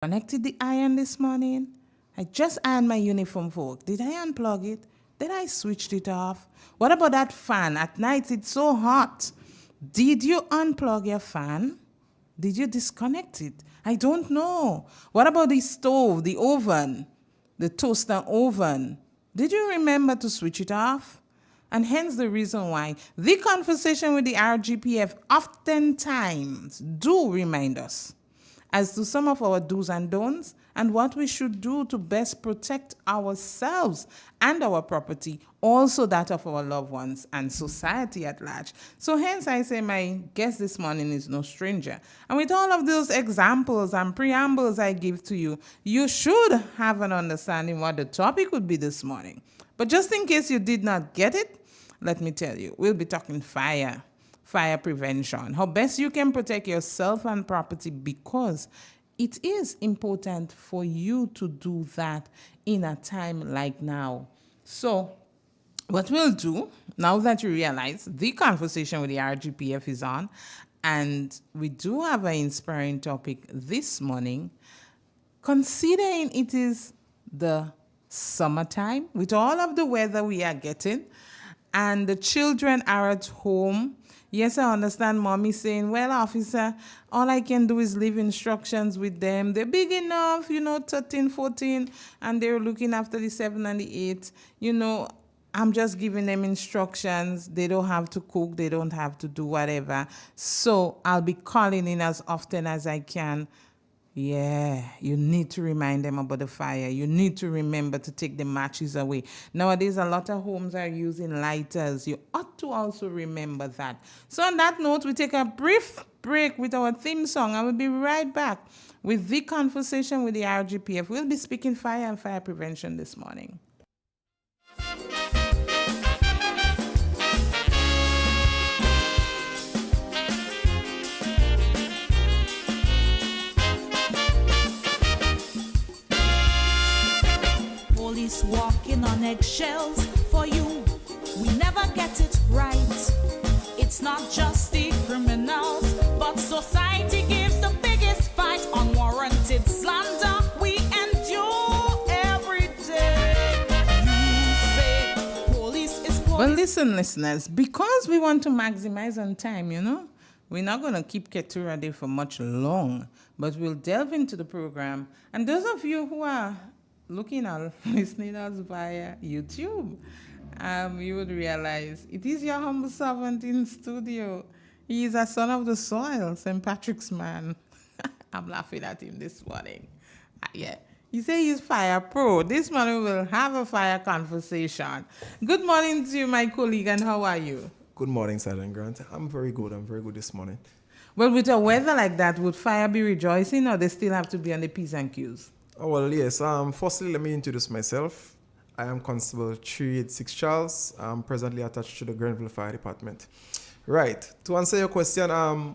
Connected the iron this morning. I just ironed my uniform for work. Did I unplug it? Did I switch it off? What about that fan? At night it's so hot. Did you unplug your fan? Did you disconnect it? I don't know. What about the stove, the oven, the toaster oven? Did you remember to switch it off? And hence the reason why the conversation with the RGPF oftentimes do remind us as to some of our do's and don'ts and what we should do to best protect ourselves and our property, also that of our loved ones and society at large. So hence I say my guest this morning is no stranger. And with all of those examples and preambles I give to you, you should have an understanding what the topic would be this morning. But just in case you did not get it, let me tell you, we'll be talking fire prevention, how best you can protect yourself and property, because it is important for you to do that in a time like now. So what we'll do, now that you realize the conversation with the RGPF is on, and we do have an inspiring topic this morning, considering it is the summertime, with all of the weather we are getting, and the children are at home. Yes, I understand mommy saying, well, officer, all I can do is leave instructions with them. They're big enough, 13, 14, and they're looking after the 7 and the 8. I'm just giving them instructions. They don't have to cook. They don't have to do whatever. So I'll be calling in as often as I can. Yeah, you need to remind them about the fire. You need to remember to take the matches away. Nowadays, a lot of homes are using lighters. You ought to also remember that. So on that note, we take a brief break with our theme song, and we'll be right back with the conversation with the RGPF. We'll be speaking fire and fire prevention this morning. Police walking on eggshells for you. We never get it right. It's not just the criminals, but society gives the biggest fight. Unwarranted slander we endure every day. You say police is police. Well, listen, listeners, because we want to maximize on time, we're not going to keep Ketura Day for much long, but we'll delve into the program. And those of you who are looking at listening us via YouTube, you would realize it is your humble servant in studio. He is a son of the soil, St. Patrick's man. I'm laughing at him this morning. Yeah. He says he's fire pro. This morning we'll have a fire conversation. Good morning to you, my colleague, and how are you? Good morning, Sergeant Grant. I'm very good this morning. Well, with a weather like that, would fire be rejoicing, or they still have to be on the P's and Q's? Oh, well, yes. Firstly, let me introduce myself. I am Constable 386 Charles. I'm presently attached to the Grenville Fire Department. Right. To answer your question,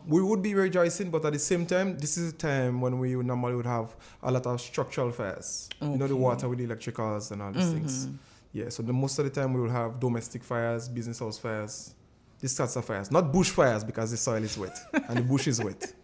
we would be rejoicing, but at the same time, this is a time when we normally would have a lot of structural fires. Okay. The water with the electricals and all these things. Yeah, so most of the time we will have domestic fires, business house fires, these sorts of fires. Not bush fires, because the soil is wet and the bush is wet.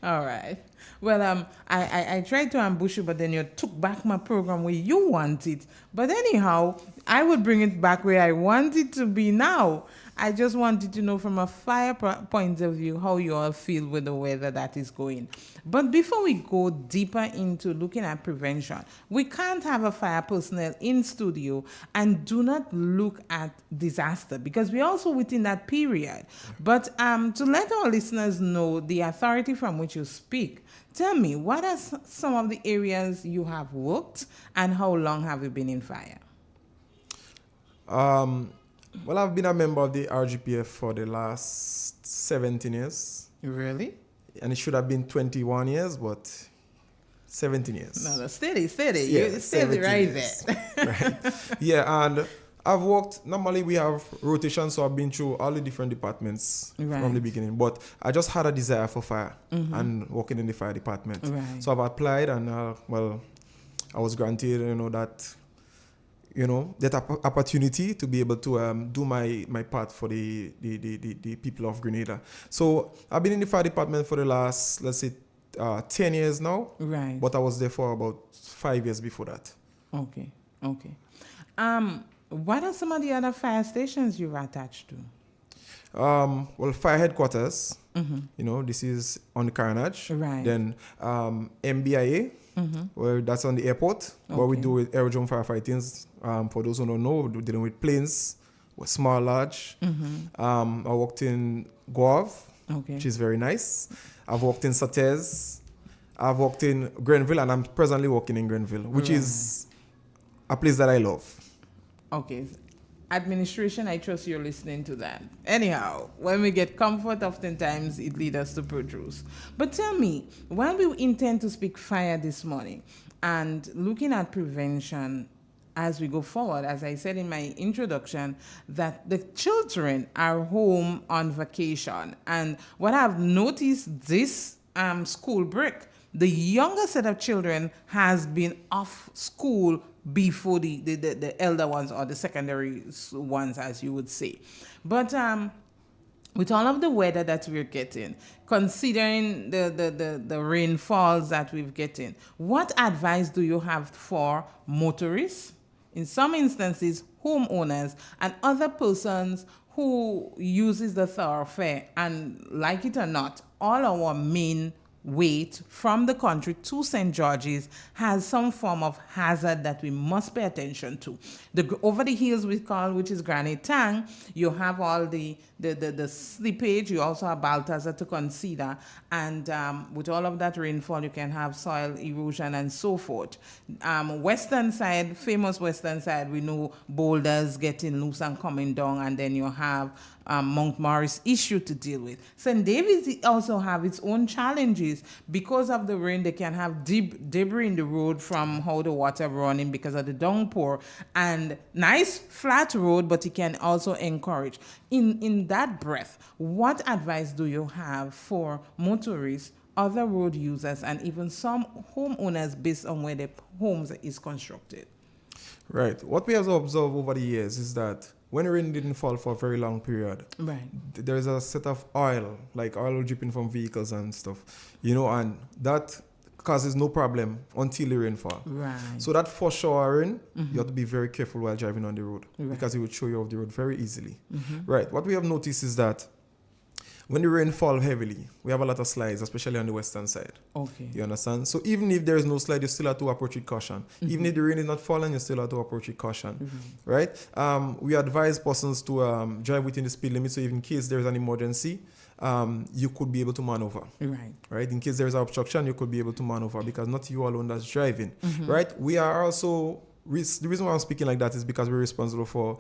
All right. Well, I tried to ambush you, but then you took back my program where you want it. But anyhow, I would bring it back where I want it to be now. I just wanted to know from a fire point of view how you all feel with the weather that is going. But before we go deeper into looking at prevention, we can't have a fire personnel in studio and do not look at disaster, because we're also within that period. But to let our listeners know the authority from which you speak, tell me, what are some of the areas you have worked, and how long have you been in fire? Well, I've been a member of the RGPF for the last 17 years. Really? And it should have been 21 years, but 17 years. No, steady. Yeah, You're steady right years. there. Right. Yeah, and I've worked, normally we have rotation, so I've been through all the different departments from the beginning. But I just had a desire for fire and working in the fire department. Right. So I've applied, and I was granted, that opportunity to be able to do my part for the people of Grenada. So I've been in the fire department for the last, let's say, 10 years now. Right. But I was there for about 5 years before that. Okay. What are some of the other fire stations you've attached to? Well, fire headquarters, this is on the Carnage. Right. Then MBIA, where that's on the airport, where we do with aerodrome firefightings. For those who don't know, we're dealing with planes, small, large. I worked in Guave, which is very nice. I've worked in Sates. I've worked in Grenville, and I'm presently working in Grenville, which is a place that I love. Okay. Administration, I trust you're listening to that. Anyhow, when we get comfort, oftentimes it leads us to produce. But tell me, when we intend to speak fire this morning and looking at prevention as we go forward, as I said in my introduction, that the children are home on vacation. And what I've noticed this school break, the younger set of children has been off school before the elder ones or the secondary ones, as you would say. But with all of the weather that we're getting, considering the rainfalls that we're getting, what advice do you have for motorists, in some instances homeowners, and other persons who uses the thoroughfare, and like it or not, all our main weight from the country to St. George's has some form of hazard that we must pay attention to. Over the hills we call, which is Granite Tang, you have all the slippage, you also have Balthazar to consider, and with all of that rainfall, you can have soil erosion and so forth. Western side, famous western side, we know boulders getting loose and coming down, and then you have Mount Morris issue to deal with. St. David's also have its own challenges. Because of the rain, they can have debris in the road from how the water running because of the downpour. And nice flat road, but it can also encourage. In that breath, what advice do you have for motorists, other road users, and even some homeowners based on where their homes is constructed? Right. What we have observed over the years is that when rain didn't fall for a very long period, there's a set of oil dripping from vehicles and stuff, and that causes no problem until the rainfall. Right. So that first shower rain, you have to be very careful while driving on the road because it will show you off the road very easily. Right. What we have noticed is that when the rain falls heavily, we have a lot of slides, especially on the western side. Okay. You understand? So even if there is no slide, you still have to approach with caution. Even if the rain is not falling, you still have to approach with caution. Right? We advise persons to drive within the speed limit, so even in case there is an emergency, you could be able to maneuver. Right? In case there is an obstruction, you could be able to maneuver because not you alone that's driving. Right? We are also... The reason why I'm speaking like that is because we're responsible for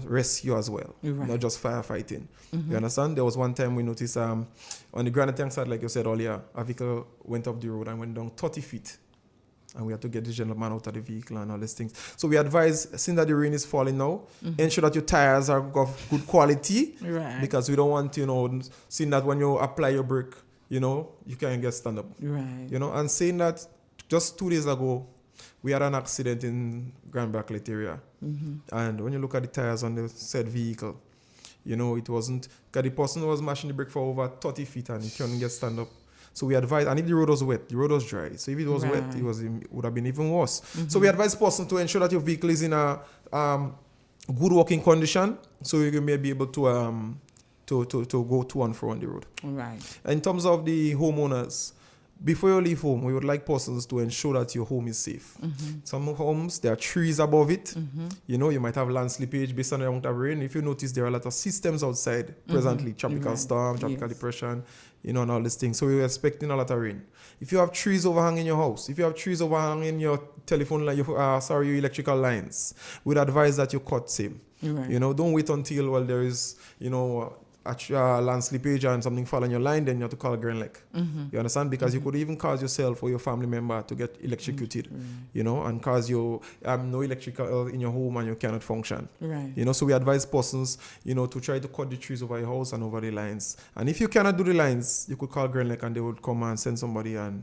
rescue as well, not just firefighting. You understand? There was one time we noticed on the Granite Tank side, like you said earlier, a vehicle went up the road and went down 30 feet. And we had to get the gentleman out of the vehicle and all these things. So we advise, seeing that the rain is falling now, ensure that your tires are of good quality. Because we don't want, seeing that when you apply your brake, you can't get stand up. And saying that just 2 days ago, we had an accident in Grand Bracklet area. And when you look at the tires on the said vehicle, it wasn't, because the person was mashing the brake for over 30 feet and he couldn't get stand up. So we advise, and if the road was wet, the road was dry. So if it was wet, it would have been even worse. So we advise person to ensure that your vehicle is in a good working condition, so you may be able to go to and fro on the road. In terms of the homeowners, before you leave home, we would like persons to ensure that your home is safe. Some homes, there are trees above it. You might have land slippage based on the amount of rain. If you notice, there are a lot of systems outside presently, tropical storm, tropical depression, and all these things. So we're expecting a lot of rain. If you have trees overhanging your house, if you have trees overhanging your telephone line, your electrical lines, we'd advise that you cut same. Don't wait until there is, land slippage and something fall on your line, then you have to call Greenlec. You understand? Because you could even cause yourself or your family member to get electrocuted, and cause you no electrical in your home and you cannot function. So we advise persons, to try to cut the trees over your house and over the lines. And if you cannot do the lines, you could call Greenlec and they would come and send somebody and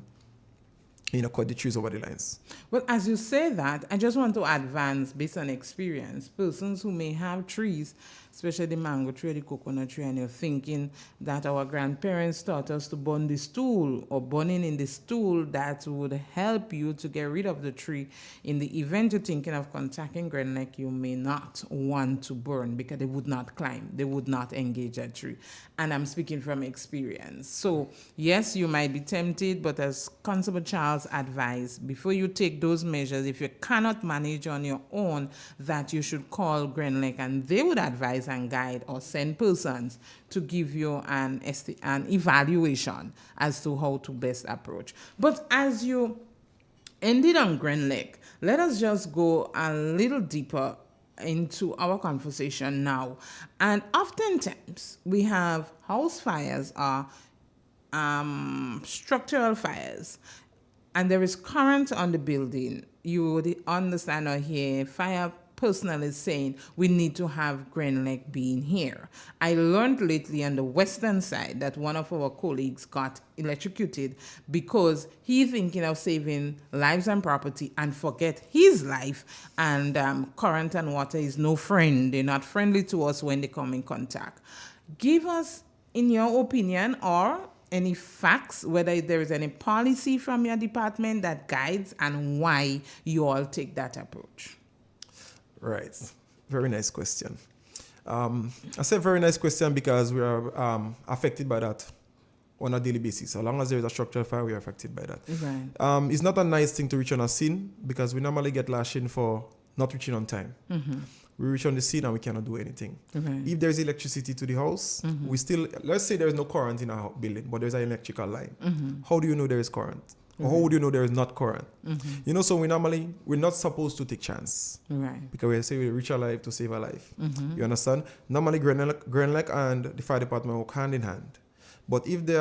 cut the trees over the lines. Well, as you say that, I just want to advance based on experience. Persons who may have trees, especially the mango tree, the coconut tree, and you're thinking that our grandparents taught us to burn the stool or burning in the stool that would help you to get rid of the tree. In the event you're thinking of contacting Grand Lake, you may not want to burn because they would not climb. They would not engage a tree. And I'm speaking from experience. So, yes, you might be tempted, but as Constable Charles advised, before you take those measures, if you cannot manage on your own, that you should call Grand Lake, and they would advise and guide or send persons to give you an evaluation as to how to best approach. But as you ended on Grand Lake, let us just go a little deeper into our conversation now. And oftentimes we have house fires or structural fires, and there is current on the building. You would understand or hear fire personnel is saying we need to have Grand Lake being here. I learned lately on the western side that one of our colleagues got electrocuted because he's thinking of saving lives and property and forget his life, and current and water is no friend. They're not friendly to us when they come in contact. Give us, in your opinion, or any facts, whether there is any policy from your department that guides and why you all take that approach. Right. Very nice question. I say very nice question because we are affected by that on a daily basis. As long as there is a structural fire, we are affected by that. Right. It's not a nice thing to reach on a scene because we normally get lashing for not reaching on time. Mm-hmm. We reach on the scene and we cannot do anything. Right. If there's electricity to the house, we still, let's say there's no current in our building, but there's an electrical line. How do you know there is current? Or how would you know there is not current? You know, so we're not supposed to take chance. Right. Because we say we reach a life to save a life. You understand? Normally, Grand Lake and the fire department work hand in hand. But if they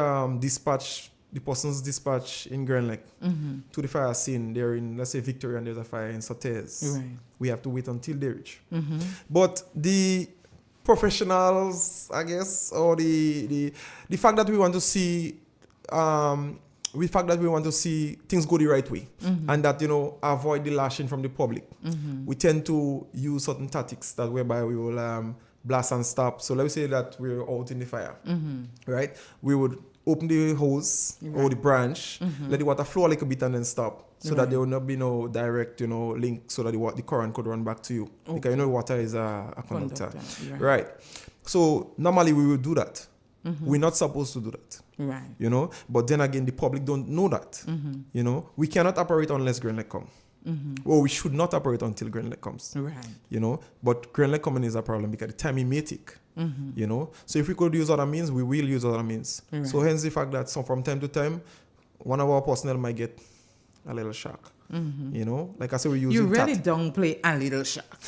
the person's dispatch in Grand Lake to the fire scene, they're in, let's say, Victoria, and there's a fire in Sotes. Right. We have to wait until they reach. But the professionals, I guess, or the fact that we want to see things go the right way and that, avoid the lashing from the public. We tend to use certain tactics that whereby we will blast and stop. So let's say that we're out in the fire, right? We would open the hose or the branch, let the water flow a little bit and then stop. So that there will not be no direct, link so that the current could run back to you. Okay. Because water is a conductor. Right. So normally we will do that. We're not supposed to do that. Right. But then again, the public don't know that. We cannot operate unless Grand Lake come. Or we should not operate until Grand Lake comes. Right. But Grand Lake coming is a problem because the time it may take. So if we could use other means, we will use other means. Right. So hence the fact that from time to time, one of our personnel might get a little shock. Like I said, we use you really downplay a little shock.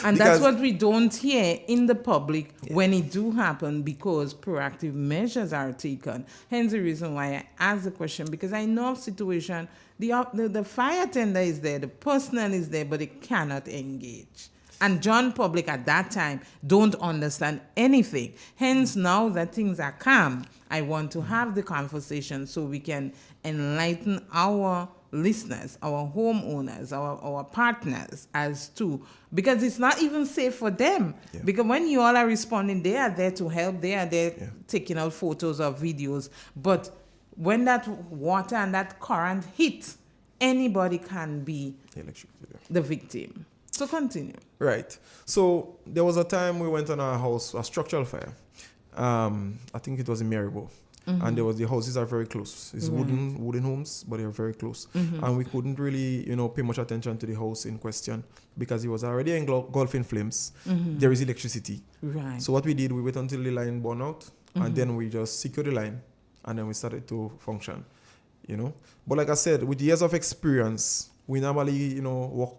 And that's what we don't hear in the public when it do happen, because proactive measures are taken. Hence the reason why I asked the question, because I know of situation, the fire tender is there, the personnel is there, but it cannot engage. And John public at that time don't understand anything. Hence, now that things are calm, I want to have the conversation so we can enlighten our listeners, our homeowners, our partners as to, because it's not even safe for them. Because when you all are responding, they are there to help, they are there taking out photos or videos. But when that water and that current hit, anybody can be the victim. So continue. Right. So there was a time we went on a structural fire. I think it was in Maribor. And the houses are very close. It's wooden homes, but they're very close. And we couldn't really, pay much attention to the house in question because it was already engulfing flames. There is electricity. Right. So what we did, we wait until the line burned out, and then we just secured the line, and then we started to function. But like I said, with years of experience, we normally, work.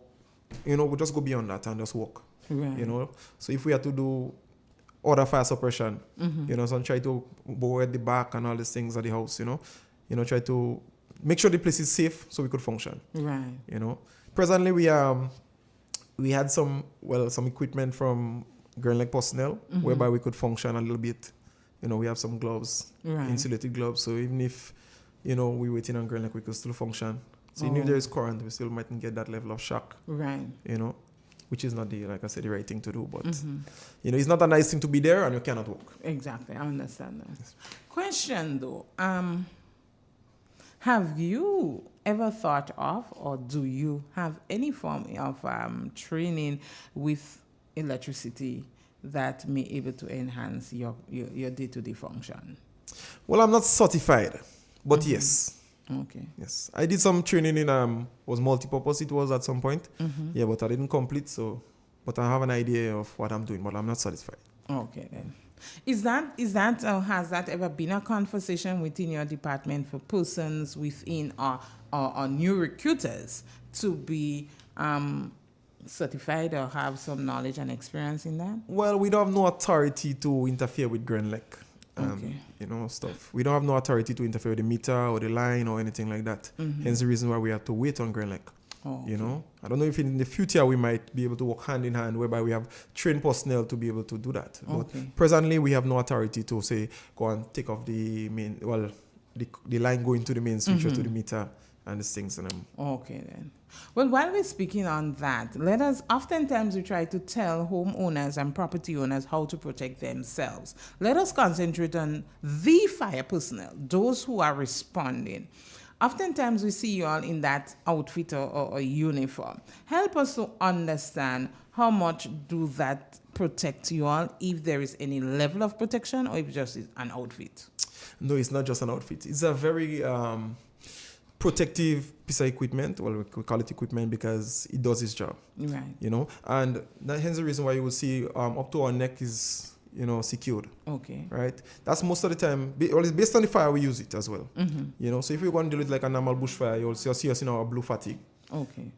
We just go beyond that and just work. Right. So if we had to do other fire suppression, so try to go at the back and all these things at the house, try to make sure the place is safe so we could function. Right. Presently we had some equipment from Grand Lake personnel whereby we could function a little bit. We have some gloves, insulated gloves. So even if we're waiting on Grand Lake, we could still function. So even if there is current, we still mightn't get that level of shock. Right. Which is not like I said, the right thing to do. But, it's not a nice thing to be there and you cannot walk. Exactly. I understand that. Yes. Question though. Have you ever thought of, or do you have any form of training with electricity that may able to enhance your day-to-day function? Well, I'm not certified, but yes. Okay. Yes. I did some training in, was multipurpose it was at some point. Yeah, but I didn't complete, but I have an idea of what I'm doing, but I'm not satisfied. Okay then. Is that has that ever been a conversation within your department for persons within or new recruiters to be certified or have some knowledge and experience in that? Well, we don't have no authority to interfere with Grand Lake. Stuff. We don't have no authority to interfere with the meter or the line or anything like that. Hence the reason why we have to wait on Grand Lake. I don't know if in the future we might be able to work hand in hand whereby we have trained personnel to be able to do that. But presently we have no authority to say go and take off the main, the line going to the main switch or to the meter and these things. Okay then. Well, while we're speaking on that, oftentimes we try to tell homeowners and property owners how to protect themselves. Let us concentrate on the fire personnel, those who are responding. Oftentimes we see you all in that outfit or uniform. Help us to understand how much do that protect you all, if there is any level of protection or if it just is an outfit. No, it's not just an outfit. It's a very protective piece of equipment. Well, we call it equipment because it does its job. Right. And hence the reason why you will see up to our neck is secured. Okay. Right? That's most of the time. It's based on the fire we use it as well. So if we're going to deal with like a normal bushfire, you'll see us in our blue fatigue. Okay.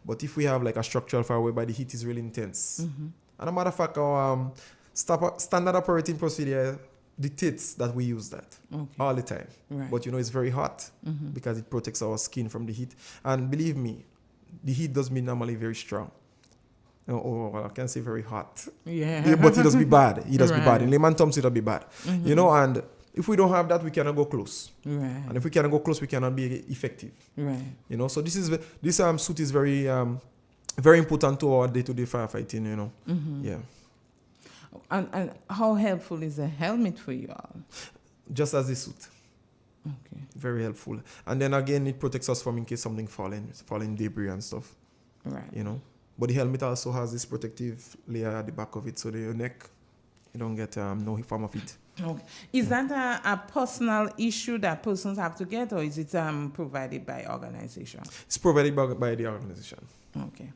But if we have like a structural fire whereby the heat is really intense, and a matter of fact, our standard operating procedure dictates that we use that all the time. Right. But it's very hot because it protects our skin from the heat. And believe me, the heat does be normally very strong. I can't say very hot. Yeah. But it does be bad. It does be Right. bad. In layman terms, it does be bad. And if we don't have that, we cannot go close. Right. And if we cannot go close, we cannot be effective. Right. So this suit is very very important to our day-to-day firefighting. Yeah. And how helpful is a helmet for you all? Just as the suit. Okay. Very helpful. And then again, it protects us from in case something falling debris and stuff. Right. But the helmet also has this protective layer at the back of it, so your neck, you don't get no form of heat. Okay. Is that a personal issue that persons have to get, or is it provided by organization? It's provided by the organization. Okay.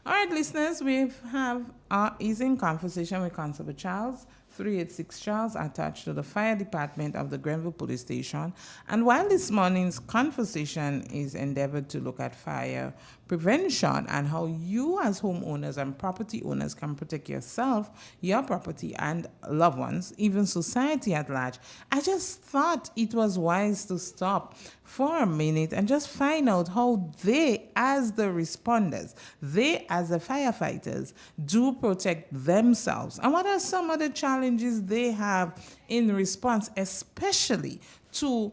All right, listeners, we have our easy conversation with Constable Charles, 386 Charles, attached to the fire department of the Grenville Police Station. And while this morning's conversation is endeavored to look at fire prevention and how you as homeowners and property owners can protect yourself, your property, and loved ones, even society at large, I just thought it was wise to stop for a minute and just find out how they, as the responders, they, as the firefighters, do protect themselves. And what are some of the challenges they have in response, especially to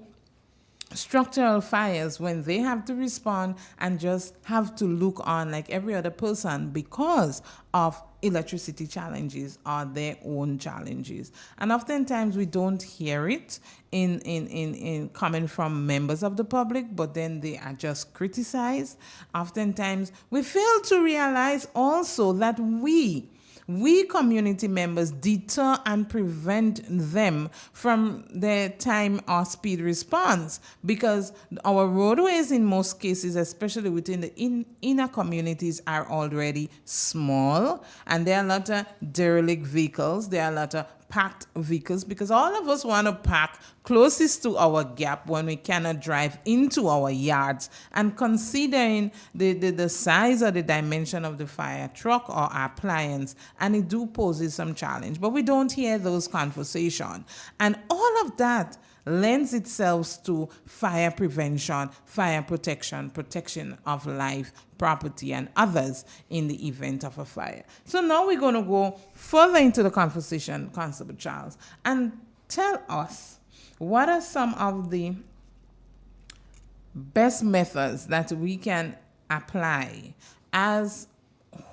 structural fires when they have to respond and just have to look on like every other person because of electricity challenges or their own challenges. And oftentimes we don't hear it in coming from members of the public, but then they are just criticized. Oftentimes we fail to realize also that we community members deter and prevent them from their time or speed response, because our roadways in most cases, especially within the inner communities, are already small, and there are a lot of derelict vehicles, there are a lot of packed vehicles, because all of us want to park closest to our gap when we cannot drive into our yards. And considering the size or the dimension of the fire truck or appliance, and it do poses some challenge, but we don't hear those conversations. And all of that lends itself to fire prevention, fire protection, protection of life, property, and others in the event of a fire. So now we're going to go further into the conversation, Constable Charles, and tell us what are some of the best methods that we can apply as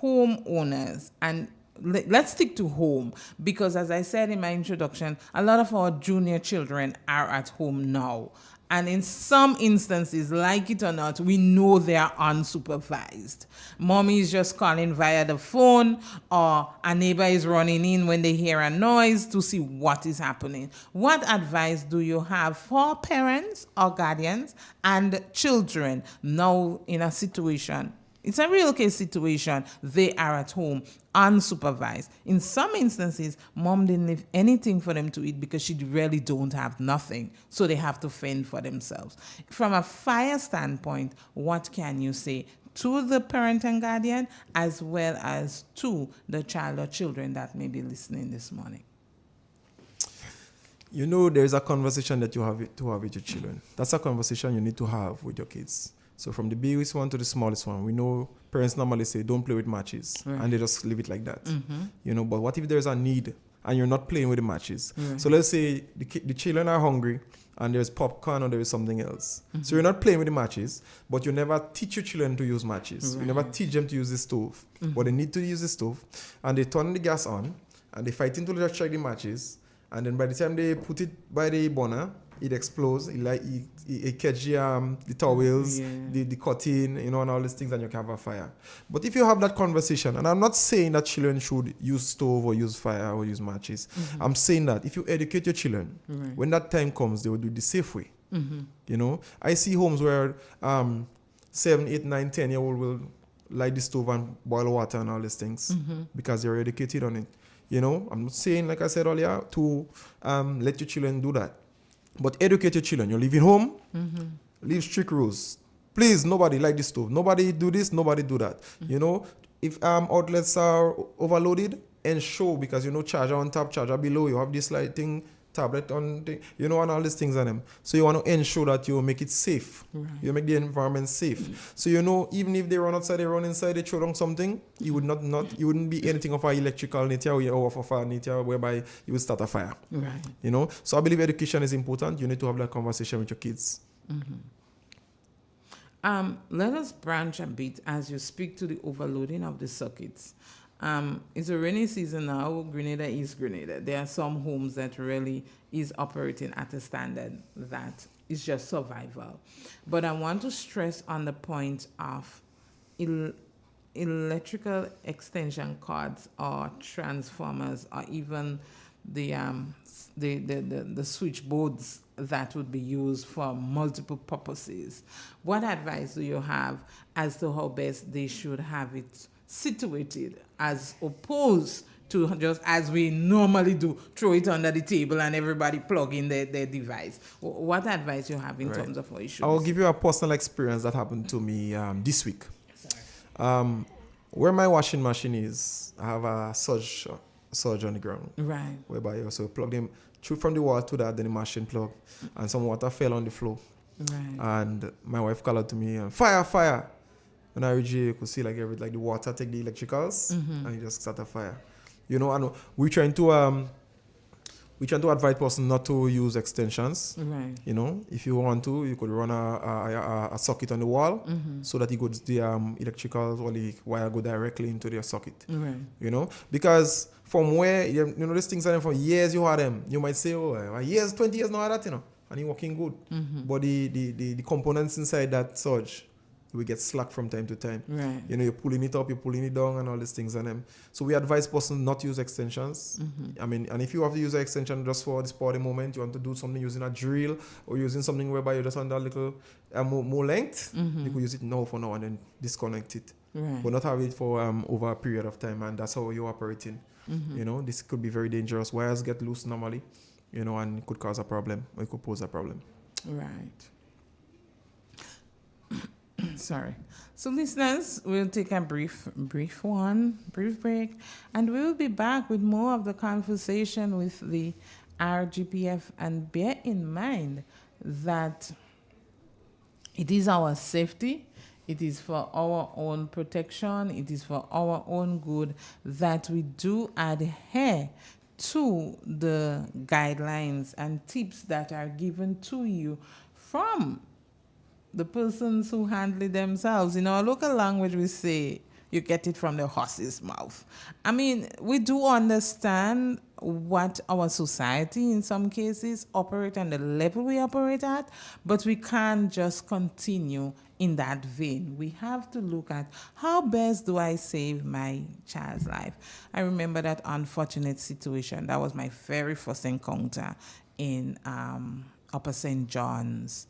homeowners, and let's stick to home, because as I said in my introduction, a lot of our junior children are at home now. And in some instances, like it or not, we know they are unsupervised. Mommy is just calling via the phone, or a neighbor is running in when they hear a noise to see what is happening. What advice do you have for parents or guardians and children now in a situation? It's a real case situation. They are at home, unsupervised. In some instances, mom didn't leave anything for them to eat because she really don't have nothing. So they have to fend for themselves. From a fire standpoint, what can you say to the parent and guardian as well as to the child or children that may be listening this morning? You know, there's a conversation that you have to have with your children. That's a conversation you need to have with your kids. So from the biggest one to the smallest one, we know parents normally say, don't play with matches. Right. And they just leave it like that. Mm-hmm. You know, but what if there's a need and you're not playing with the matches? Right. So let's say the children are hungry and there's popcorn or there is something else. Mm-hmm. So you're not playing with the matches, but you never teach your children to use matches. Right. You never teach them to use the stove. Mm-hmm. But they need to use the stove. And they turn the gas on and they fight into just check the matches. And then by the time they put it by the burner, it explodes. It catch the towels, the cotton, you know, and all these things, and you can have a fire. But if you have that conversation, and I'm not saying that children should use stove or use fire or use matches. Mm-hmm. I'm saying that if you educate your children, right, when that time comes, they will do it the safe way. Mm-hmm. You know, I see homes where 7, 8, 9, 10-year-old will light the stove and boil water and all these things, mm-hmm, because they're educated on it. You know, I'm not saying, like I said earlier, to let your children do that. But educate your children. You're leaving home, mm-hmm, leave strict rules. Please, nobody light the stove. Nobody do this, nobody do that. Mm-hmm. You know, if outlets are overloaded, ensure, because you know, charger on top, charger below, you have this lighting, tablet on, you know, and all these things on them. So you want to ensure that you make it safe. Right. You make the environment safe. Mm-hmm. So you know, even if they run outside, they run inside, they throw down something, you would you wouldn't be anything of an electrical nature or of a fire nature whereby you would start a fire. Right. You know, so I believe education is important. You need to have that conversation with your kids. Mm-hmm. Let us branch a bit as you speak to the overloading of the circuits. It's a rainy season now. Grenada is Grenada. There are some homes that really is operating at a standard that is just survival. But I want to stress on the point of electrical extension cords or transformers, or even the switchboards that would be used for multiple purposes. What advice do you have as to how best they should have it situated, as opposed to just as we normally do, throw it under the table and everybody plug in their device? What advice you have in terms of how issues? I'll give you a personal experience that happened to me this week. Where my washing machine is, I have a surge on the ground. Right. Whereby you also plug them through from the wall to that, then the machine plug, and some water fell on the floor. Right. And my wife called out to me, fire. When I reach, you could see like the water take the electricals, mm-hmm, and you just start a fire. You know, and we're trying to advise person not to use extensions. Right. You know, if you want to, you could run a socket on the wall, mm-hmm, so that the electricals or the wire go directly into their socket. Right. You know, because from where you know these things are for years you had them, you might say, years, 20 years now that, you know, and you're working good. Mm-hmm. But the components inside that surge, we get slack from time to time. Right. You know, you're pulling it up, you're pulling it down, and all these things on them. So we advise person not to use extensions. Mm-hmm. I mean, and if you have to use an extension just for this party moment, you want to do something using a drill or using something whereby you just want a little more length, mm-hmm, you could use it now for now and then disconnect it. Right. But not have it for over a period of time, and that's how you're operating. Mm-hmm. You know, this could be very dangerous. Wires get loose normally, you know, and it could cause a problem, or it could pose a problem. Right. Sorry. So listeners, we'll take a brief break, and we'll be back with more of the conversation with the RGPF. And bear in mind that it is our safety, it is for our own protection, it is for our own good that we do adhere to the guidelines and tips that are given to you from the persons who handle it themselves. In our local language, we say you get it from the horse's mouth. I mean, we do understand what our society in some cases operate and the level we operate at, but we can't just continue in that vein. We have to look at how best do I save my child's life. I remember that unfortunate situation. That was my very first encounter in Upper St. John's.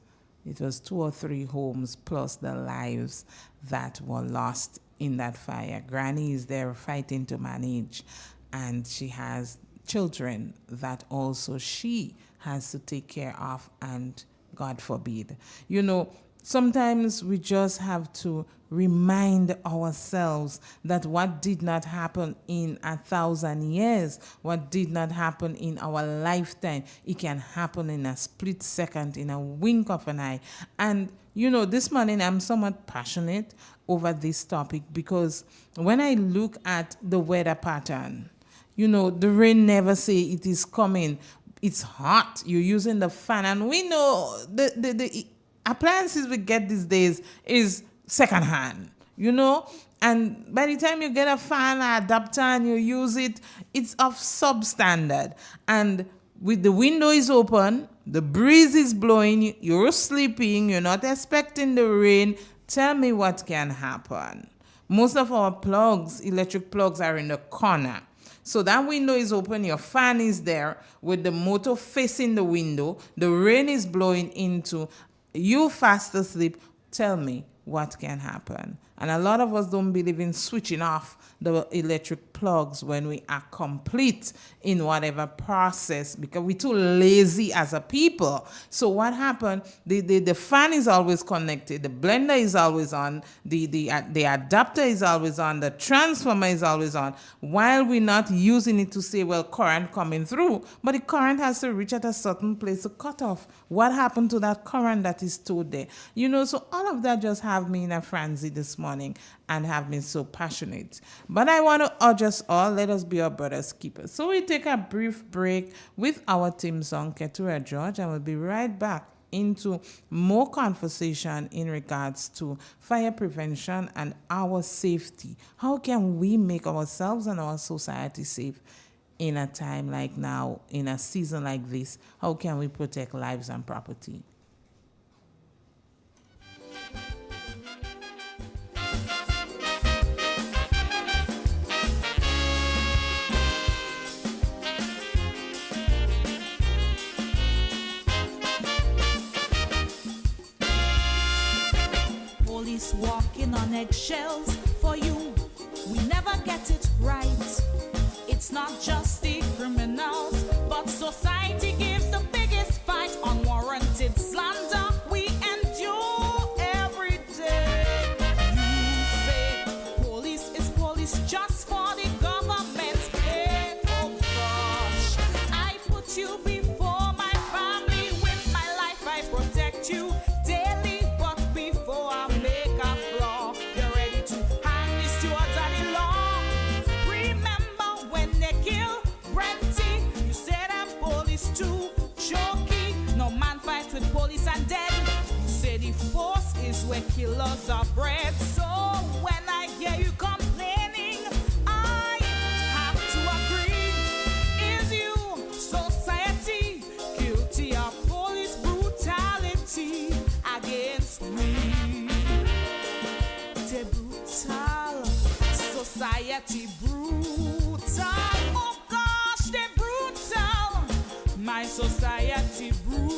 It was 2 or 3 homes plus the lives that were lost in that fire. Granny is there fighting to manage, and she has children that also she has to take care of, and God forbid. You know, sometimes we just have to remind ourselves that what did not happen in 1,000 years, what did not happen in our lifetime, it can happen in a split second, in a wink of an eye. And, you know, this morning I'm somewhat passionate over this topic because when I look at the weather pattern, you know, the rain never say it is coming. It's hot. You're using the fan. And we know the appliances we get these days is secondhand, you know. And by the time you get a fan or adapter and you use it, it's of substandard. And with the window is open, the breeze is blowing, you're sleeping, you're not expecting the rain. Tell me what can happen. Most of our plugs, electric plugs, are in the corner. So that window is open, your fan is there with the motor facing the window, the rain is blowing into, you fast asleep. Tell me what can happen. And a lot of us don't believe in switching off the electric plugs when we are complete in whatever process because we're too lazy as a people. So what happened? The fan is always connected, the blender is always on, the adapter is always on, the transformer is always on, while we're not using it to say, well, current coming through, but the current has to reach at a certain place to cut off. What happened to that current that is stored there? You know, so all of that just have me in a frenzy this morning and have been so passionate. But I want to urge us all, let us be our brother's keepers. So we take a brief break with our theme song, Keturah George, and we'll be right back into more conversation in regards to fire prevention and our safety. How can we make ourselves and our society safe in a time like now, in a season like this? How can we protect lives and property? Police walking on eggshells for you. We never get it right. It's not just the criminals, but society gives the biggest fight. Unwarranted slander we endure every day. You say police is police just for the government. Hey, oh gosh, I put you before my family. With my life I protect you daily, but before I make a flaw, you're ready to hang the stewards of the law. Remember when they kill Brenty, you said I'm police too choky. No man fights with police and dead. You say the force is where killers are bred. So when I hear you complaining, I have to agree. Is you society guilty of police brutality against me? The brutal society brutal. Oh gosh, they brutal. My society brutal.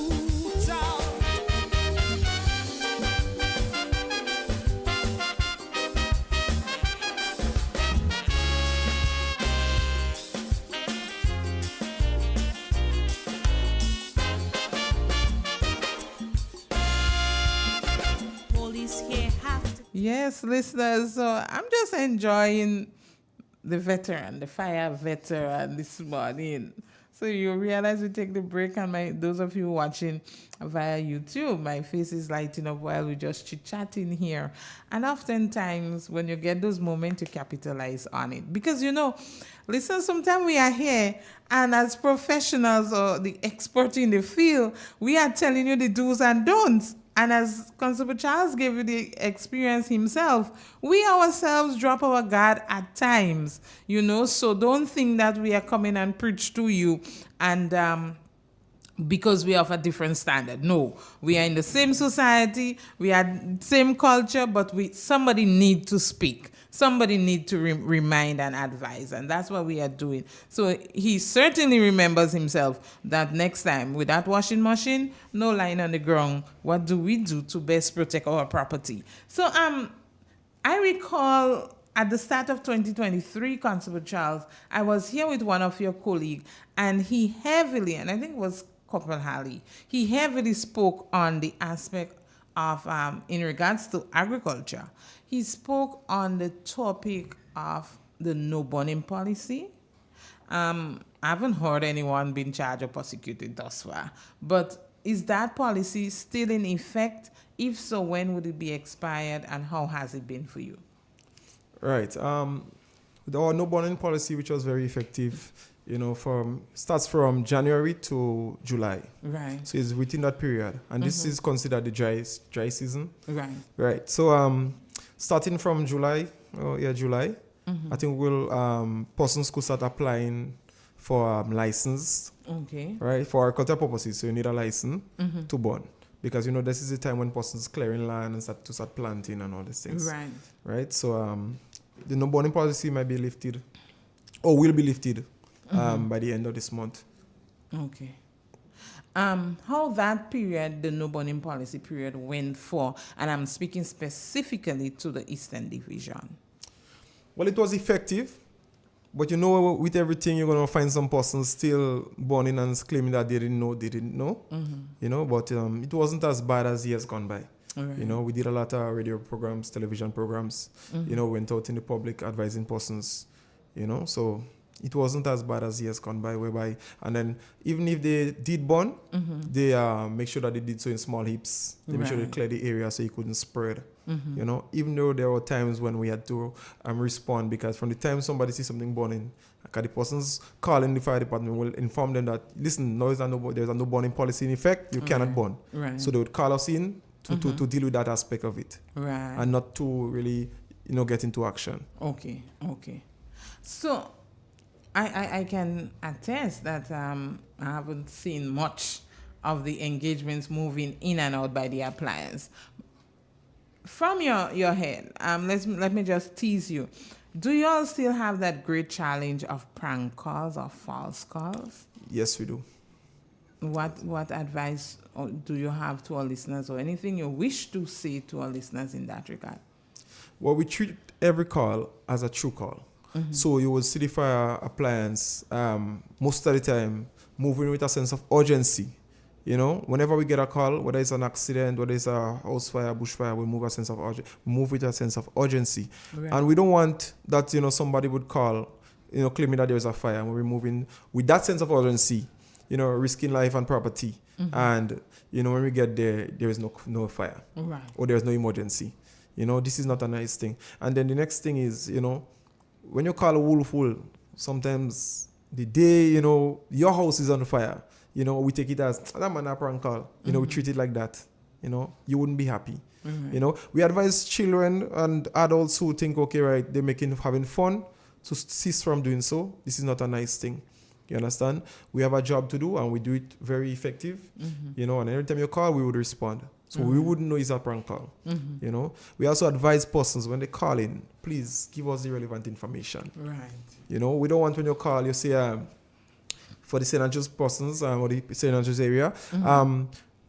Police here have to. Yes, listeners, so I'm just enjoying the veteran, the fire veteran this morning. So you realize we take the break, and those of you watching via YouTube, my face is lighting up while we're just chit-chatting here. And oftentimes when you get those moments, you capitalize on it. Because, you know, listen, sometimes we are here and as professionals or the expert in the field, we are telling you the do's and don'ts. And as Constable Charles gave you the experience himself, we ourselves drop our guard at times, so don't think that we are coming and preach to you and because we have a different standard. No, we are in the same society, we are same culture, but somebody need to speak. Somebody need to remind and advise, and that's what we are doing. So he certainly remembers himself that next time with that washing machine, no lying on the ground, what do we do to best protect our property? So I recall at the start of 2023, Constable Charles, I was here with one of your colleagues, and he heavily, and I think it was Corporal Halley, he heavily spoke on the aspect of, in regards to agriculture. He spoke on the topic of the no burning policy. I haven't heard anyone being charged or prosecuted thus far, but is that policy still in effect? If so, when would it be expired, and how has it been for you? Right. Our no burning policy, which was very effective, starts from January to July. Right. So it's within that period, and this is considered the dry season. Right. Right. So starting from July, I think persons could start applying for license. Okay. Right, for agricultural purposes. So you need a license to burn, because this is the time when persons clearing land and start planting and all these things. Right. Right. So the no burning policy might be lifted, or will be lifted by the end of this month. Okay. How that period, the no burning policy period, went for, and I'm speaking specifically to the Eastern Division. Well, it was effective, but with everything, you're gonna find some persons still burning and claiming that they didn't know. But it wasn't as bad as years gone by. Right. We did a lot of radio programs, television programs. Went out in the public advising persons. So it wasn't as bad as years gone by, and then even if they did burn, they make sure that they did so in small heaps. They make sure they clear the area so it couldn't spread. Even though there were times when we had to respond, because from the time somebody sees something burning, the persons calling the fire department will inform them that, listen, there's a no burning policy in effect, you cannot burn. Right. So they would call us in to deal with that aspect of it. Right. And not to really, get into action. Okay. So I can attest that I haven't seen much of the engagements moving in and out by the appliance. From your head, let me just tease you. Do you all still have that great challenge of prank calls or false calls? Yes, we do. What advice do you have to our listeners, or anything you wish to say to our listeners in that regard? Well, we treat every call as a true call. So you will see the fire appliance most of the time moving with a sense of urgency. Whenever we get a call, whether it's an accident, whether it's a house fire, bushfire, we move with a sense of urgency. Right. And we don't want that, somebody would call, claiming that there's a fire, and we're moving with that sense of urgency, risking life and property. And, when we get there, there is no fire. Right. Or there's no emergency. This is not a nice thing. And then the next thing is, when you call a wolf, sometimes the day, your house is on fire, we take it as, that man a prank call. We treat it like that. You wouldn't be happy. We advise children and adults who think, okay, right, they're having fun, to cease from doing so. This is not a nice thing. You understand? We have a job to do, and we do it very effective. And every time you call, we would respond. So we wouldn't know it's a prank call. We also advise persons when they call in, please give us the relevant information. Right. We don't want when you call, you say, for the St. Andrews persons or the St. Andrews area,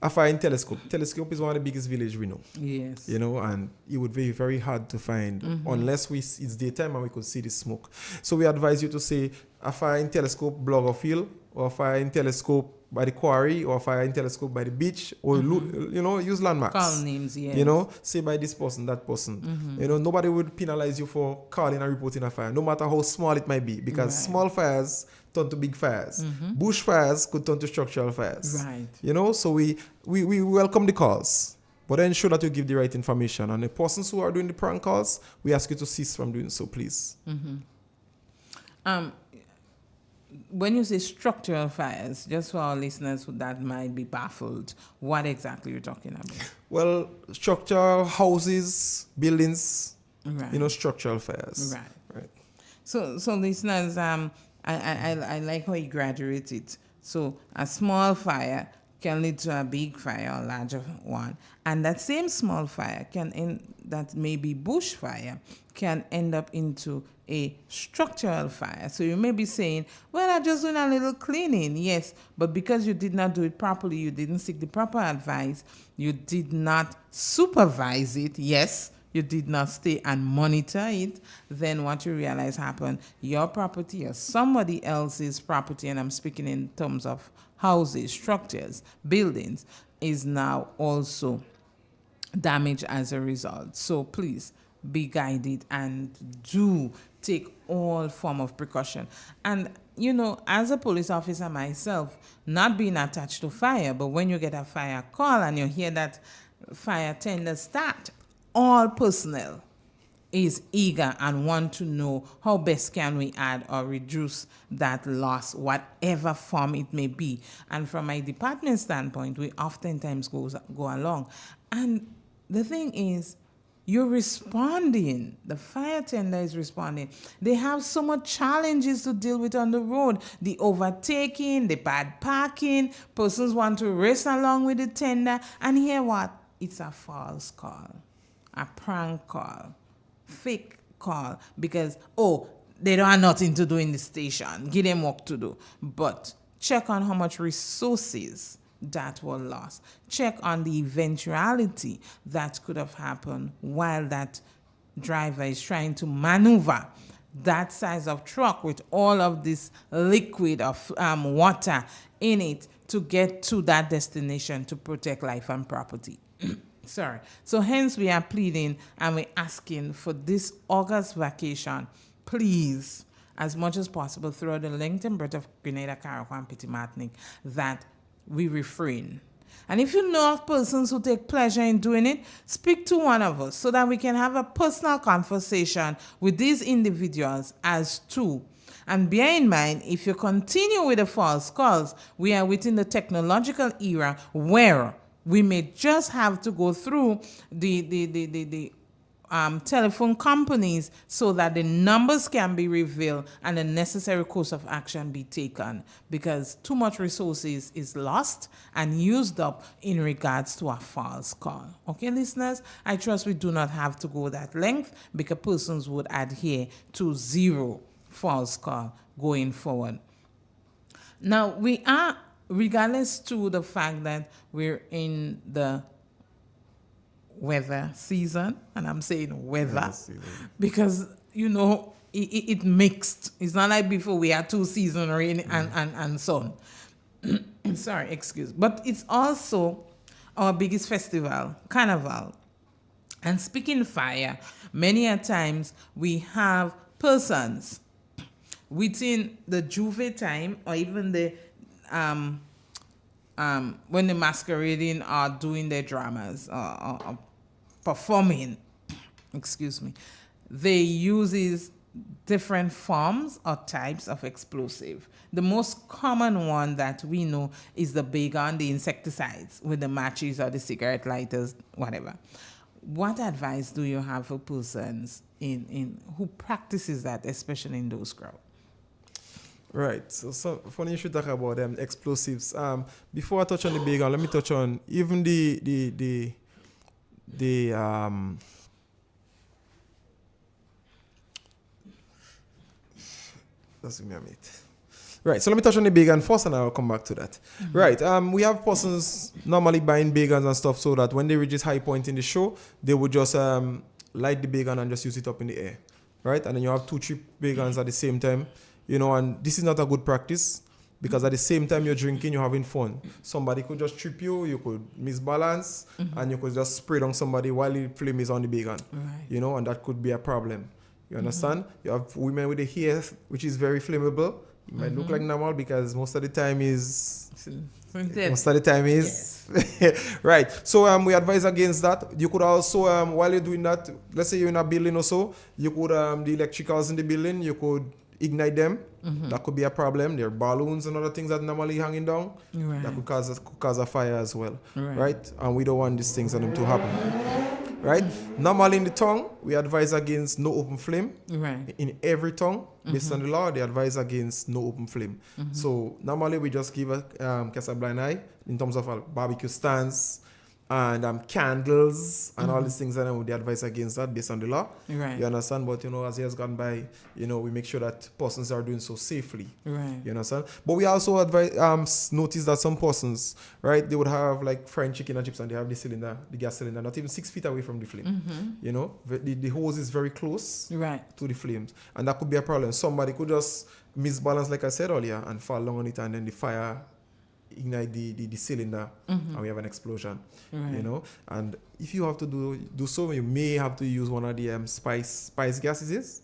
a fire in Telescope. Telescope is one of the biggest villages we know. Yes. And it would be very hard to find unless it's daytime and we could see the smoke. So we advise you to say a fire in Telescope, Blogger Field, or a fire in Telescope by the quarry, or a fire in Telescope by the beach, or use landmarks. Call names, yes. Say by this person, that person. Nobody would penalize you for calling and reporting a fire, no matter how small it might be, because small fires turn to big fires. Bush fires could turn to structural fires. Right. So we welcome the calls, but ensure that you give the right information. And the persons who are doing the prank calls, we ask you to cease from doing so, please. when you say structural fires, just for our listeners that might be baffled, what exactly you're talking about? Well, structural houses, buildings, Right. structural fires. Right. So listeners, I like how you graduate it. So a small fire can lead to a big fire or larger one, and that same small fire that may be bushfire can end up into a structural fire. So you may be saying, well, I'm just doing a little cleaning. Yes, but because you did not do it properly, you didn't seek the proper advice, you did not supervise it. Yes, you did not stay and monitor it, then what you realize happened, your property or somebody else's property, and I'm speaking in terms of houses, structures, buildings, is now also damaged as a result. So please be guided and do take all form of precaution. And as a police officer myself, not being attached to fire, but when you get a fire call and you hear that fire tender start, all personnel is eager and want to know how best can we add or reduce that loss, whatever form it may be. And from my department standpoint, we oftentimes go along. And the thing is, you're responding. The fire tender is responding. They have so much challenges to deal with on the road. The overtaking, the bad parking, persons want to race along with the tender. And hear what? It's a false call, a prank call, fake call, because, they don't have nothing to do in the station. Give them work to do. But check on how much resources that were lost. Check on the eventuality that could have happened while that driver is trying to maneuver that size of truck with all of this liquid of water in it to get to that destination to protect life and property. Sorry. So hence we are pleading and we're asking for this August vacation, please, as much as possible throughout the length and breadth of Grenada, Carriacou, and Petit Martinique, that we refrain. And if you know of persons who take pleasure in doing it, speak to one of us so that we can have a personal conversation with these individuals as two. And bear in mind, if you continue with the false calls, we are within the technological era where we may just have to go through the telephone companies so that the numbers can be revealed and the necessary course of action be taken, because too much resources is lost and used up in regards to a false call. Okay, listeners, I trust we do not have to go that length because persons would adhere to zero false call going forward. Now, we are, regardless to the fact that we're in the weather season, and I'm saying weather because, it mixed. It's not like before we had 2 seasons, rain and sun. Sorry, excuse. But it's also our biggest festival, Carnival. And speaking fire, many a times we have persons within the Juve time or even the when the masquerading are doing their dramas or performing, excuse me, they uses different forms or types of explosive. The most common one that we know is the baygon, the insecticides with the matches or the cigarette lighters, whatever. What advice do you have for persons in who practices that, especially in those crowds? Right. So funny you should talk about explosives. Before I touch on the baygon, let me touch on even the that's me, mate. Right, so let me touch on the baygon first and I'll come back to that. Mm-hmm. Right, we have persons normally buying baygons and stuff so that when they reach this high point in the show, they would just light the baygon and just use it up in the air. Right, and then you have 2-3 baygons at the same time. And this is not a good practice because at the same time you're drinking, you're having fun. Somebody could just trip you, you could misbalance, and you could just spray on somebody while the flame is on the baygon. Right. And that could be a problem. You understand? You have women with the hair, which is very flammable. It might look like normal because most of the time is... Yes. Right. So we advise against that. You could also, while you're doing that, let's say you're in a building or so, you could, the electricals in the building, you could ignite them, that could be a problem. There are balloons and other things that normally hanging down that could cause a fire as well, right? And we don't want these things and them to happen, right? Normally in the tongue, we advise against no open flame. Right. In every tongue, based on the law, they advise against no open flame. So normally we just give a case of blind eye in terms of barbecue stands and candles and all these things, and then they advise against that based on the law. Right. You understand? But as years gone by, we make sure that persons are doing so safely. Right. You understand? But we also advise notice that some persons, right, they would have like fried chicken and chips, and they have the gas cylinder, not even 6 feet away from the flame. The hose is very close to the flames, and that could be a problem. Somebody could just misbalance, like I said earlier, and fall down on it, and then the fire ignite the cylinder, and we have an explosion. And if you have to do so, you may have to use one of the spice gases,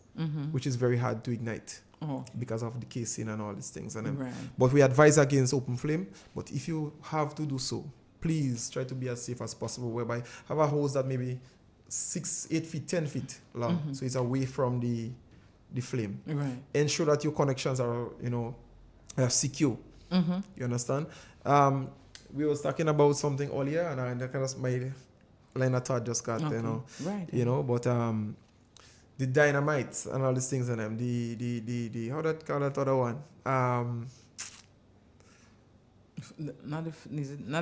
which is very hard to ignite because of the casing and all these things. But we advise against open flame. But if you have to do so, please try to be as safe as possible, whereby have a hose that maybe 6, 8 feet, 10 feet long, so it's away from the flame. Ensure that your connections are secure. You understand? We was talking about something earlier, and I kind of my line of thought just got but the dynamite and all these things, and them the how that call that other one not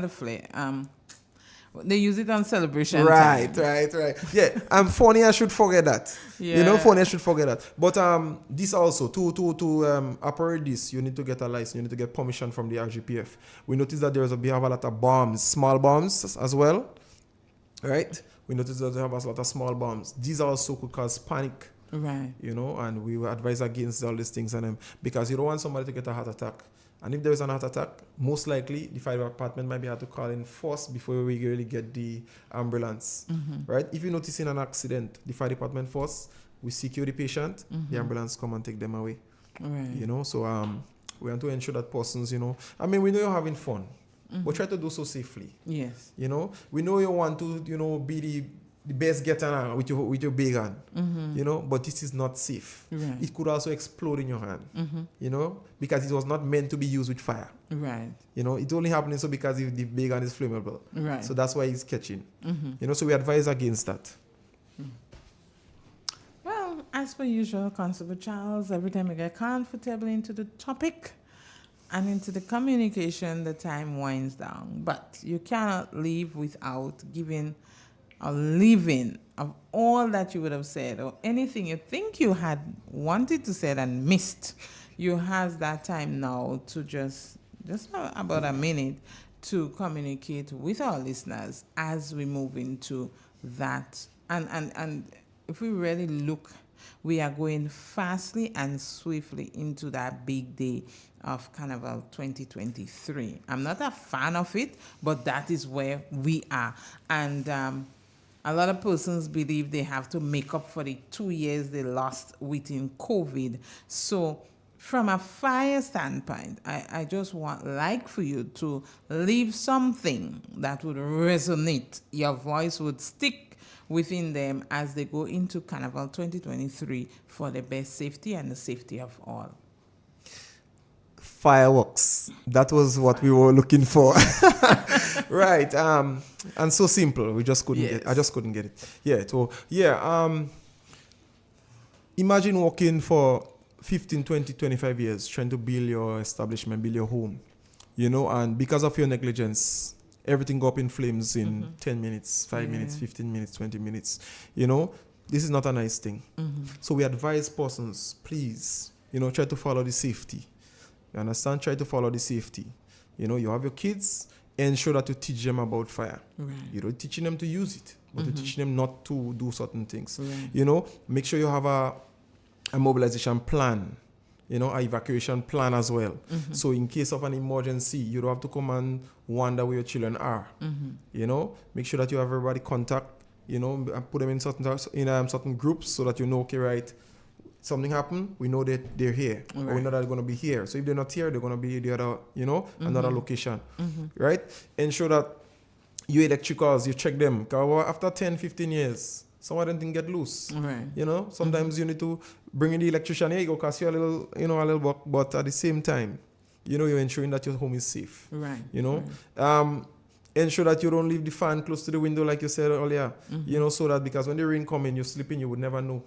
a flare. They use it on celebration right time. Yeah, I'm funny, I should forget that. Funny, I should forget that. But this also to operate this, you need to get a license, you need to get permission from the RGPF. We notice that we have a lot of bombs, small bombs as well, right? We notice that they have a lot of small bombs. These also could cause panic, right? And we will advise against all these things, and because you don't want somebody to get a heart attack. And if there is an heart attack, most likely the fire department might be able to call in first before we really get the ambulance, right? If you're noticing an accident, the fire department first, we secure the patient, the ambulance come and take them away, right? So we want to ensure that persons, we know you're having fun, but try to do so safely. Yes. We know you want to, be the best getter with your big hand, but this is not safe. Right. It could also explode in your hand, because it was not meant to be used with fire. Right. It's only happening so because the big hand is flammable. Right. So that's why it's catching. So we advise against that. Well, as per usual, Constable Charles, every time we get comfortable into the topic and into the communication, the time winds down. But you cannot leave without giving a living of all that you would have said, or anything you think you had wanted to say and missed. You have that time now to just about a minute to communicate with our listeners as we move into that. And if we really look, we are going fastly and swiftly into that big day of Carnival 2023. I'm not a fan of it, but that is where we are. And a lot of persons believe they have to make up for the 2 years they lost within COVID. So from a fire standpoint, I just like for you to leave something that would resonate. Your voice would stick within them as they go into Carnival 2023 for the best safety and the safety of all. Fireworks. That was what we were looking for. Right. And so simple. We just couldn't get it. I just couldn't get it. Imagine working for 15, 20, 25 years trying to build your establishment, build your home, and because of your negligence, everything go up in flames in 10 minutes, 5 minutes, 15 minutes, 20 minutes. This is not a nice thing. So we advise persons, please, try to follow the safety. You understand? Try to follow the safety. You have your kids, ensure that you teach them about fire. Right. You're not teaching them to use it, but you're teaching them not to do certain things. Right. Make sure you have a mobilization plan, an evacuation plan as well. So in case of an emergency, you don't have to come and wonder where your children are. Make sure that you have everybody contact, and put them in certain groups so that okay, right, something happened, we know that they're here. Right. Or we know that they're going to be here. So if they're not here, they're going to be the other, another location. Right? Ensure that your electricals, you check them. Because after 10, 15 years, some of them things get loose. Right. You know, sometimes you need to bring in the electrician. Here you go, cost you a little, you know, a little buck, but at the same time, you know, you're ensuring that your home is safe. Right. You know, ensure that you don't leave the fan close to the window, like you said earlier. You know, so that because when the rain come in, you're sleeping, you would never know.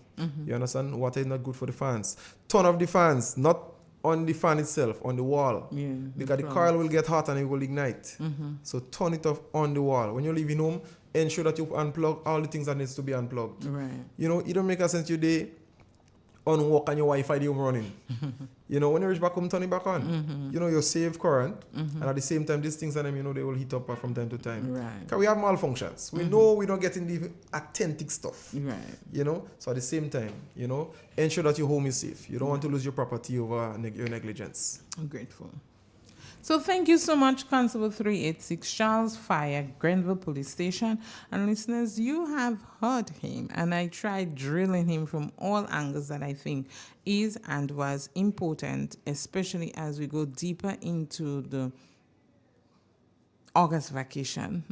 You understand? Water is not good for the fans. Turn off the fans, not on the fan itself, on the wall. Yeah. Because the coil will get hot and it will ignite. So turn it off on the wall. When you're leaving home, ensure that you unplug all the things that needs to be unplugged. Right. You know, it don't make a sense you day on work and your Wi-Fi the home running. You know, when you reach back home, turn it back on. You know, you save current, and at the same time, these things and them, you know, they will heat up from time to time. Right. Because we have malfunctions. We know we don't get in the authentic stuff. Right. You know, so at the same time, you know, ensure that your home is safe. You don't want to lose your property over your negligence. I'm grateful. So thank you so much, Constable 386 Charles Fire, Grenville Police Station. And listeners, you have heard him, and I tried drilling him from all angles that I think is and was important, especially as we go deeper into the August vacation.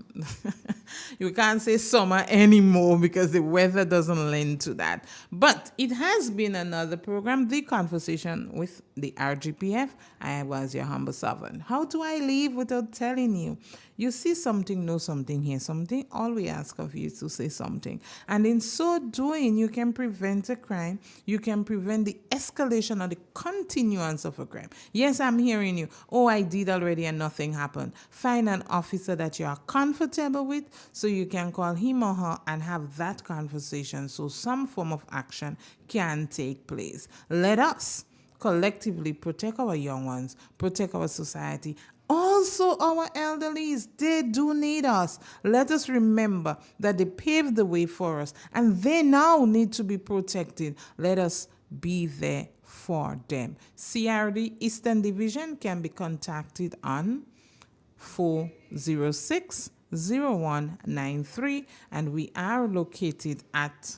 You can't say summer anymore because the weather doesn't lend to that. But it has been another program, The Conversation with the RGPF. I was your humble servant. How do I leave without telling you? You see something, know something, hear something. All we ask of you is to say something. And in so doing, you can prevent a crime. You can prevent the escalation or the continuance of a crime. Yes, I'm hearing you. Oh, I did already and nothing happened. Find an officer that you are comfortable with so you can call him or her and have that conversation so some form of action can take place. Let us collectively protect our young ones, protect our society. Also, our elderlies, they do need us. Let us remember that they paved the way for us and they now need to be protected. Let us be there for them. CRD Eastern Division can be contacted on 406-0193, and we are located at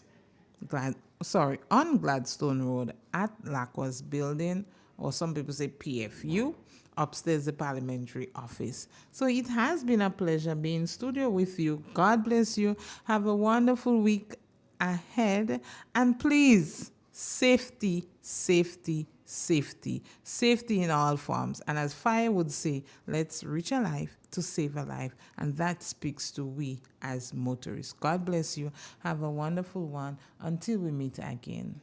on Gladstone Road at Lacwas Building, or some people say PFU, upstairs the parliamentary office. So it has been a pleasure being in studio with you. God bless you. Have a wonderful week ahead, and please, safety, safety, safety, safety in all forms. And as Fire would say, let's reach a life to save a life. And that speaks to we as motorists. God bless you. Have a wonderful one. Until we meet again.